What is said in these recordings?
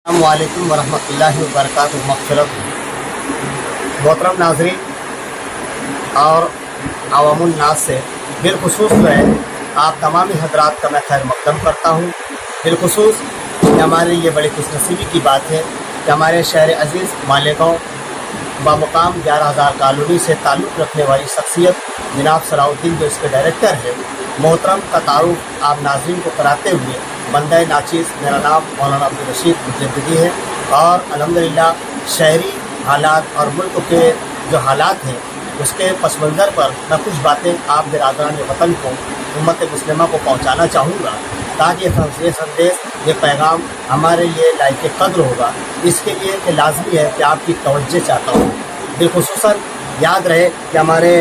अस्सलामु अलैकुम वरहमतुल्लाहि वबरकातुहू। मग़फ़िरत। मोहतरम नाज़रीन और अवामुन नास से बिलखुसूस जो है आप तमामी हज़रात का मैं खैर मक़दम करता हूँ। बिलखुसूस हमारे लिए बड़ी खुशनसीबी की बात है कि हमारे शहर अज़ीज़ मालेगाँव बामुकाम 11,000 कॉलोनी से ताल्लुक़ रखने वाली शख्सियत जनाब सलाउद्दीन जो इसके डायरेक्टर है, मोहतरम का तारुफ आप नाज़रीन को कराते हुए बंदा नाचीज़ मेरा नाम मौलाना अब्दुल रशीद मुजद्दिदी है। और अल्हम्दुलिल्लाह शहरी हालात और मुल्क के जो हालात हैं उसके पस मंज़र पर मैं कुछ बातें आप बिरादरान वतन को, उम्मत मुस्लिमा को पहुँचाना चाहूँगा ताकि ये संदेश, ये पैगाम हमारे लिए लायक कद्र होगा। इसके लिए कि लाजमी है कि आपकी तवज्जो चाहता हूँ। बिलखुसूसन याद रहे कि हमारे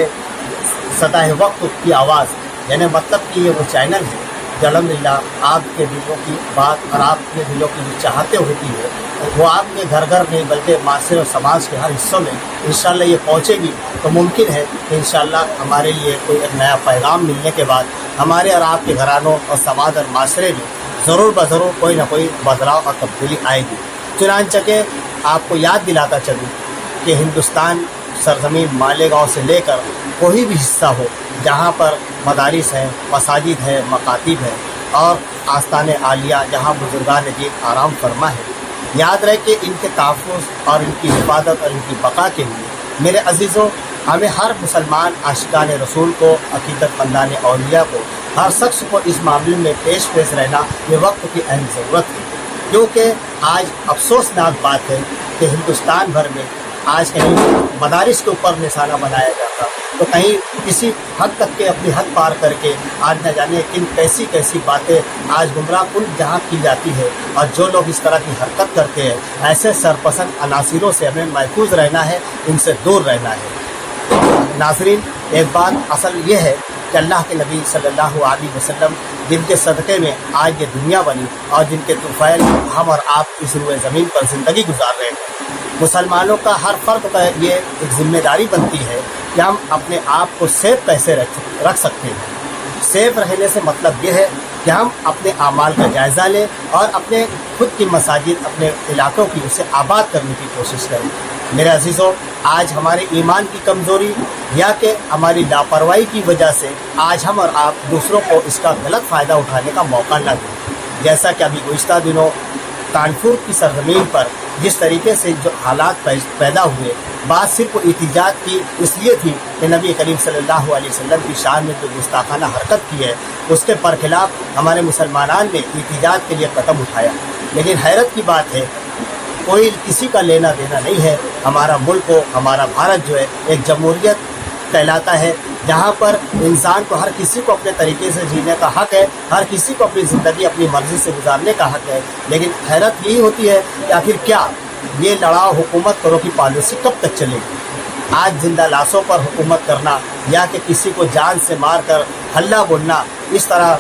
सतह वक्त की आवाज़ यानी मतलब कि ये वो चैनल है जो अल्हम्दुलिल्लाह आपके दिलों की बात और आपके दिलों की जो चाहते होती है वो आपके घर घर नहीं बल्कि माशरे और समाज के हर हिस्सों में इंशाअल्लाह ये पहुँचेगी। तो मुमकिन है कि इंशाअल्लाह हमारे लिए कोई एक नया पैगाम मिलने के बाद हमारे और आपके घरानों और समाज और माशरे में ज़रूर ज़रूर कोई ना कोई बदलाव और तब्दीली आएगी। चुनांचे के आपको याद दिलाता चलूँ कि हिंदुस्तान सरज़मीन मालेगाँव से लेकर कोई भी हिस्सा हो जहाँ पर मदारिस हैं, मसाजिद है, मकातिब है और आस्तान आलिया जहाँ बुजुर्गान दीन आराम फरमा है, याद रहे कि इनके तहफ़्फ़ुज़ और इनकी हिफाजत और इनकी बका के लिए मेरे अज़ीज़ों हमें हर मुसलमान आशिकान रसूल को, अक़ीदतमंदान औलिया को, हर शख्स को इस मामले में पेश रहना ये वक्त की अहम ज़रूरत है। क्योंकि आज अफसोसनाक बात है कि हिंदुस्तान भर में आज कहीं मदारिस के ऊपर निशाना बनाया जाता तो कहीं किसी हद तक के अपनी हद पार करके आज न जाने किन कैसी कैसी बातें आज गुमराह कुल जहाँ की जाती है। और जो लोग इस तरह की हरकत करते हैं ऐसे सरपसंद अनासिरों से हमें महफूज रहना है, इनसे दूर रहना है। नाज़रीन एक बात असल ये है कि अल्लाह के नबी सल्लल्लाहु अलैहि वसल्लम जिनके सदक़े में आज ये दुनिया बनी और जिनके तुफ़ैल हम और आप इस रुए ज़मीन पर ज़िंदगी गुजार रहे हैं, मुसलमानों का हर फ़र्द का ये एक ज़िम्मेदारी बनती है कि हम अपने आप को सेफ कैसे रख सकते हैं। सेफ रहने से मतलब ये है कि हम अपने आमाल का जायज़ा लें और अपने खुद की मसाजिद, अपने इलाक़ों की उसे आबाद करने की कोशिश करें। मेरे अज़ीज़ों आज हमारे ईमान की कमज़ोरी या कि हमारी लापरवाही की वजह से आज हम और आप दूसरों को इसका गलत फ़ायदा उठाने का मौका न दें। जैसा कि अभी गुज़िश्ता दिनों कानपुर की सरज़मीन पर जिस तरीके से जो हालात पैदा हुए, बात सिर्फ एहतिजाज की इसलिए थी कि नबी करीम सल्लल्लाहु अलैहि वसल्लम की शान में जो गुस्ताखाना हरकत की है उसके बरखिलाफ़ हमारे मुसलमानान ने एहतिजाज के लिए कदम उठाया। लेकिन हैरत की बात है कोई किसी का लेना देना नहीं है। हमारा मुल्क हो, हमारा भारत जो है एक जमहूरियत कहलाता है जहाँ पर इंसान को हर किसी को अपने तरीके से जीने का हक़ है, हर किसी को अपनी ज़िंदगी अपनी मर्ज़ी से गुजारने का हक़ है। लेकिन हैरत यही होती है कि आखिर क्या ये लड़ाओ हुकूमत करो की पॉलिसी कब तक चलेगी। आज जिंदा लाशों पर हुकूमत करना या कि किसी को जान से मार कर हल्ला बोलना, इस तरह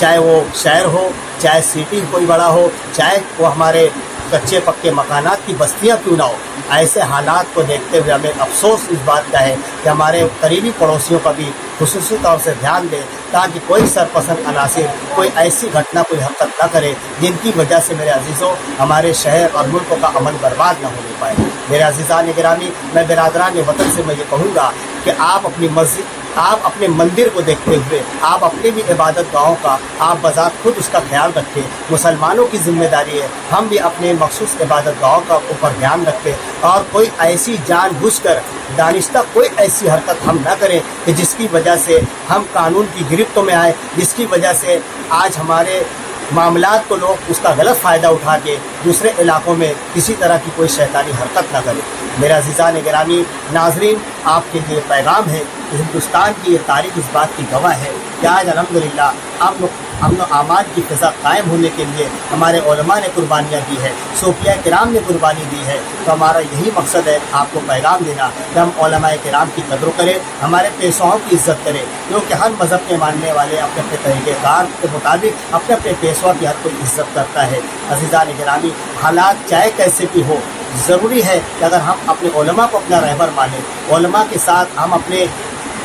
चाहे वो शहर हो, चाहे सिटी कोई बड़ा हो, चाहे वो हमारे कच्चे पक्के मकानात की बस्तियां क्यों ना हो, ऐसे हालात को देखते हुए हमें अफसोस इस बात का है कि हमारे करीबी पड़ोसियों का भी खुसूसी तौर से ध्यान दें ताकि कोई सरपसंद अनासिर कोई ऐसी घटना, कोई हरकत न करे जिनकी वजह से मेरे अजीज़ों हमारे शहर और मुल्कों का अमन बर्बाद न होने पाए। मेरे अजीज़ान गिरामी, मैं बिरादरान वतन से मैं ये कहूँगा कि आप अपनी मस्जिद, आप अपने मंदिर को देखते हुए आप अपने भी इबादत गाहों का आप बज़ात खुद उसका ख्याल रखें। मुसलमानों की जिम्मेदारी है हम भी अपने मखसूस इबादत गाहों का ऊपर ध्यान रखें और कोई ऐसी जानबूझकर दानिश्ता कोई ऐसी हरकत हम ना करें कि जिसकी वजह से हम कानून की गिरफ्त में आए, जिसकी वजह से आज हमारे मामलात को लोग उसका गलत फ़ायदा उठा के दूसरे इलाक़ों में किसी तरह की कोई शैतानी हरकत ना करे। मेरा अज़ीज़ान गिरामी नाज़रीन आपके लिए पैगाम है कि हिंदुस्तान की ये तारीख़ इस बात की गवाह है कि आज अल्हम्दुलिल्लाह अमन व आमान की फ़िज़ा कायम होने के लिए हमारे उलमा ने कुर्बानियाँ दी है, सूफिया किराम ने कुर्बानी दी है। तो हमारा यही मकसद है आपको पैगाम देना कि हम उलमा किराम की कदर करें, हमारे पेशवाओं की इज़्ज़त करें, क्योंकि हर मज़हब के मानने वाले अपने अपने तरीक़ेकार के मुताबिक अपने अपने पेशवा की हर कोई इज़्ज़त करता है। अज़ीज़ान गिरामी हालात चाहे कैसे भी हो, ज़रूरी है कि अगर हम अपने उलमा को अपना रहबर माने, उलमा के साथ हम अपने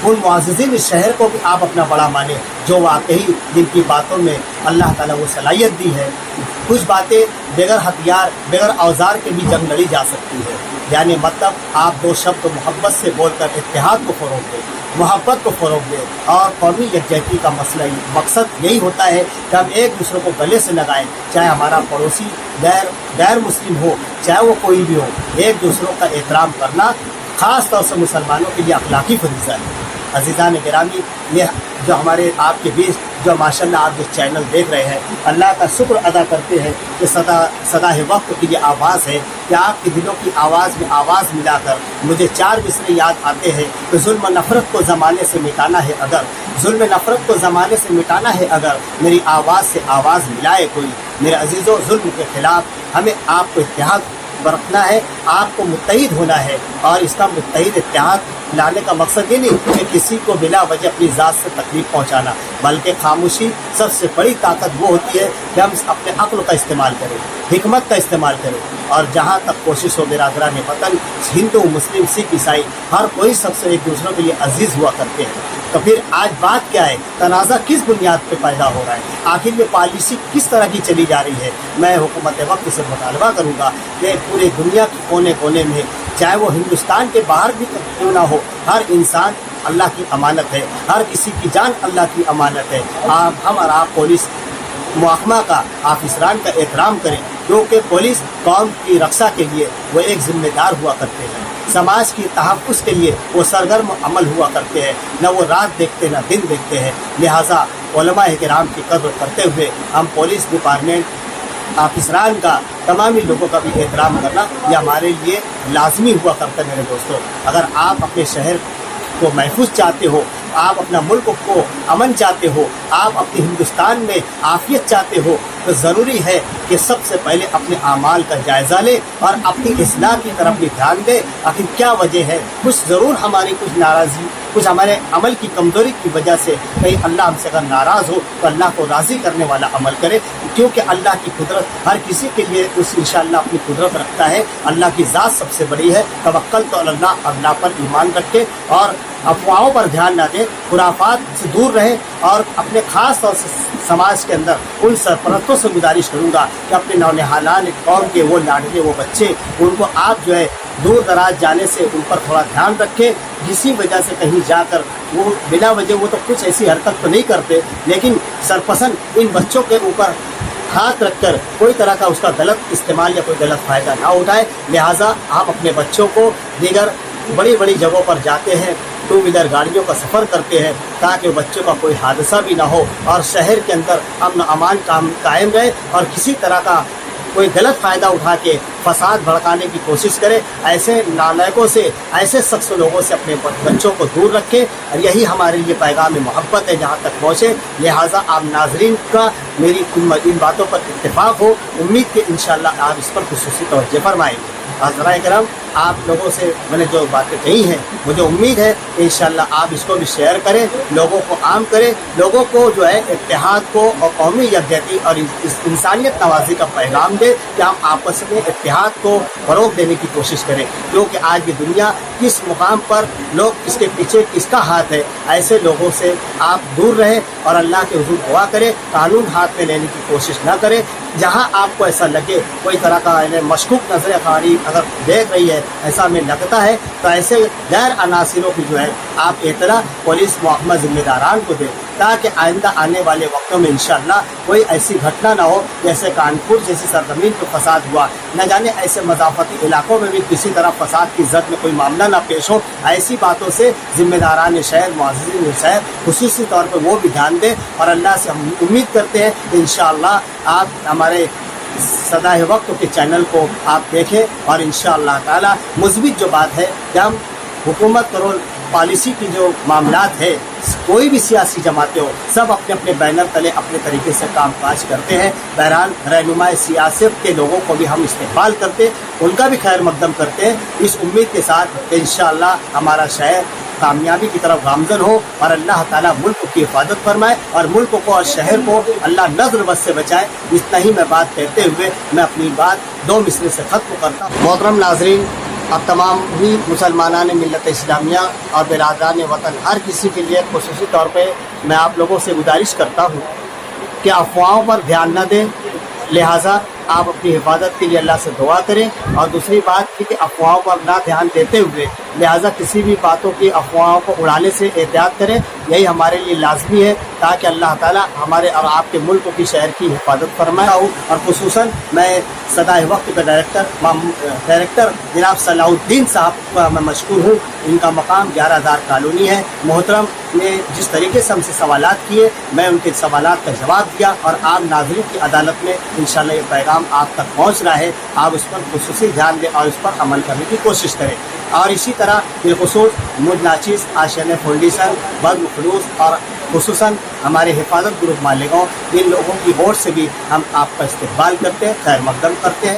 उन मुअज़्ज़िज़ीन इस शहर को भी आप अपना बड़ा माने जो वाकई जिनकी बातों में अल्लाह ताला वो सलाहियत दी है। कुछ बातें बगैर हथियार बगैर औजार के भी जंग लड़ी जा सकती है। यानी मतलब आप दो शब्द मोहब्बत से बोलकर इत्तेहाद को फ़रोग़ दें, मोहब्बत को फ़रोग़ दें और कौमी यकजहती का मकसद यही होता है कि हम एक दूसरे को गले से लगाएं, चाहे हमारा पड़ोसी गैर मुस्लिम हो, चाहे वो कोई भी हो। एक दूसरों का एहतराम करना ख़ास तौर से मुसलमानों के लिए अखलाकी फरीज़ा है। अज़ीज़ान गिरामी, ये जो हमारे आपके बीच जो माशाल्लाह आप जो चैनल देख रहे हैं, अल्लाह का शुक्र अदा करते हैं कि सदा वक्त की ये आवाज़ है कि आपके दिलों की आवाज़ में आवाज़ मिलाकर मुझे 4 मिसरे याद आते हैं कि जुल्म नफ़रत को ज़माने से मिटाना है अगर, जुल्म नफ़रत को ज़माने से मिटाना है अगर, मेरी आवाज़ से आवाज़ मिलाए कोई। मेरे अजीज़ों, जुल्म के ख़िलाफ़ हमें आपको इत्तेहाद बरतना है, आपको मुत्तहिद होना है। और इसका मुत्तहिद इत्तेहाद लाने का मकसद ये नहीं कि किसी को बिला वजह अपनी ज़ात से तकलीफ पहुँचाना, बल्कि खामोशी सबसे बड़ी ताकत वो होती है कि हम अपने अक्ल का इस्तेमाल करें, हिकमत का इस्तेमाल करें। और जहाँ तक कोशिश हो बिरादरान वतन, हिंदू मुस्लिम सिख ईसाई हर कोई सबसे एक दूसरे के लिए अजीज़ हुआ करते हैं। तो फिर आज बात क्या है, तनाज़ा किस बुनियाद पे पैदा हो रहा है, आखिर ये पॉलिसी किस तरह की चली जा रही है। मैं हुकूमत वक्त से मुतालबा करूँगा कि पूरी दुनिया के कोने कोने में, चाहे वो हिंदुस्तान के बाहर भी क्यों ना हो, हर इंसान अल्लाह की अमानत है, हर किसी की जान अल्लाह की अमानत है। हम और आप पुलिस महकमा का, ऑफिसरान का एहतराम करें, क्योंकि पुलिस कौम की रक्षा के लिए वो एक जिम्मेदार हुआ करते हैं, समाज की तहफ़्फ़ुज़ के लिए वो सरगर्म अमल हुआ करते हैं, न वो रात देखते न दिन देखते हैं। लिहाजा उलमाए किराम की कदर करते हुए हम पुलिस डिपार्टमेंट ऑफिसरान का, तमामी लोगों का भी एहतराम करना ये हमारे लिए लाजमी हुआ करता है। मेरे दोस्तों, अगर आप अपने शहर को महफूज चाहते हो, आप अपना मुल्क को अमन चाहते हो, आप अपने हिंदुस्तान में आफियत चाहते हो, तो ज़रूरी है कि सबसे पहले अपने आमाल का जायज़ा लें और अपनी इस्लाह की तरफ भी ध्यान दें। आखिर क्या वजह है, कुछ ज़रूर हमारी कुछ नाराज़गी, कुछ हमारे अमल की कमज़ोरी की वजह से कहीं अल्लाह हमसे अगर नाराज़ हो तो अल्लाह को राज़ी करने वाला अमल करे, क्योंकि अल्लाह की कुदरत हर किसी के लिए उस इंशाअल्लाह अपनी कुदरत रखता है। अल्लाह की ज़ात सबसे बड़ी है। तवक्कल तो अल्लाह पर ईमान रखें और अफवाहों पर ध्यान न दें, खुराफात से दूर रहें। और अपने ख़ास तौर से समाज के अंदर उन सरपरस्तों से गुजारिश करूँगा कि अपने नौनिहालान कौम के वो लाडले वो बच्चे, उनको आप जो है दूर दराज जाने से उन पर थोड़ा ध्यान रखें। किसी वजह से कहीं जाकर वो बिना वजह वो तो कुछ ऐसी हरकत तो नहीं करते, लेकिन सरपसंद इन बच्चों के ऊपर हाथ रखकर कोई तरह का उसका गलत इस्तेमाल या कोई गलत फ़ायदा ना उठाए। लिहाजा आप अपने बच्चों को दीगर बड़ी बड़ी जगहों पर जाते हैं, 2 व्हीलर गाड़ियों का सफ़र करते हैं, ताकि बच्चों का कोई हादसा भी ना हो और शहर के अंदर अमन अमान कायम रहे और किसी तरह का कोई गलत फ़ायदा उठा के फसाद भड़काने की कोशिश करे। ऐसे नालायकों से, ऐसे शख्स लोगों से अपने बच्चों को दूर रखें। और यही हमारे लिए पैगाम मोहब्बत है जहाँ तक पहुँचे। लिहाजा आप नाजरीन का मेरी इन बातों पर इत्तेफाक हो, उम्मीद के इंशाअल्लाह आप इस पर खुसूसी तवज्जो फरमाएंगे। हज़राए किराम, आप लोगों से मैंने जो बातें कही हैं, मुझे उम्मीद है कि इंशाअल्लाह आप इसको भी शेयर करें, लोगों को आम करें, लोगों को जो है इत्तेहाद को और कौमी यकजहती और इंसानियत नवाजी का पैगाम दें कि हम आपस में इत्तेहाद को फ़रोग़ देने की कोशिश करें। क्योंकि आज की दुनिया किस मुकाम पर लोग इसके पीछे किसका हाथ है, ऐसे लोगों से आप दूर रहें और अल्लाह के हुज़ूर दुआ करें, कानून हाथ में लेने की कोशिश ना करें। जहाँ आपको ऐसा लगे कोई तरह का मशकूक नज़र खारी अगर देख रही है, ऐसा में लगता है, तो ऐसे गैर अनासिरों की जो है आप इत्तला पुलिस महकमा ज़िम्मेदारान को दें, ताकि आइंदा आने वाले वक्तों में इंशाअल्लाह कोई ऐसी घटना ना हो जैसे कानपुर जैसी सरजमीन पर फसाद हुआ। न जाने ऐसे मज़ाफ़ती इलाकों में भी किसी तरह फसाद की ज़द में कोई मामला ना पेश हो। ऐसी बातों से ज़िम्मेदारान शहर, मुअज़्ज़िज़ीन शहर खुसूसी तौर पर वो भी ध्यान दें। और अल्लाह से हम उम्मीद करते हैं कि इंशाअल्लाह आप हमारे सदा वक्त के चैनल को आप देखें और इंशाअल्लाह ताला मुस्बित जो बात है कि हम हुकूमत करो पॉलिसी की जो मामलात है, कोई भी सियासी जमातें हो, सब अपने अपने बैनर तले अपने तरीके से काम काज करते हैं। बहरहाल रहनुमाए सियासत के लोगों को भी हम इस्तेमाल करते, उनका भी खैर मकदम करते हैं, इस उम्मीद के साथ इंशाअल्लाह हमारा शहर कामयाबी की तरफ गामजन हो और अल्लाह ताला मुल्क की हिफाजत फरमाए और मुल्क को और शहर को अल्लाह नज़र बद से बचाए। इतना ही मैं बात कहते हुए मैं अपनी बात 2 मिसरे से ख़त्म करता हूँ। मोहतरम नाज़रीन, اب تمام ہی مسلمانان ملت اسلامیہ اور برادران وطن ہر کسی کے لیے خصوصی طور پہ میں آپ لوگوں سے گزارش کرتا ہوں کہ افواہوں پر دھیان نہ دیں، لہٰذا آپ اپنی حفاظت کے لیے اللہ سے دعا کریں۔ اور دوسری بات کہ افواہوں پر نہ دھیان دیتے ہوئے لہٰذا کسی بھی باتوں کی افواہوں کو اڑانے سے احتیاط کریں، یہی ہمارے لیے لازمی ہے تاکہ اللہ تعالیٰ ہمارے اور آپ کے ملک کی شہر کی حفاظت فرمائے۔ اور خصوصاً میں صدائے وقت کا ڈائریکٹر جناب صلاح الدین صاحب کا میں مشکور ہوں، ان کا مقام 11,000 کالونی ہے۔ محترم نے جس طریقے سے ہم سے سوالات کیے میں ان کے سوالات کا جواب دیا، اور آپ ناظرین کی عدالت میں انشاءاللہ یہ پیغام آپ تک پہنچ رہا ہے، آپ اس پر خصوصی دھیان دیں اور اس پر عمل کرنے کی کوشش کریں۔ اور اسی طرح بالخصوص مجھ ناچیز آشیانہ فاؤنڈیشن، بزم خلوص اور خصوصاً ہمارے حفاظت گروپ مالیگاؤں، ان لوگوں کی ووٹ سے بھی ہم آپ کا استقبال کرتے ہیں، خیر مقدم کرتے ہیں۔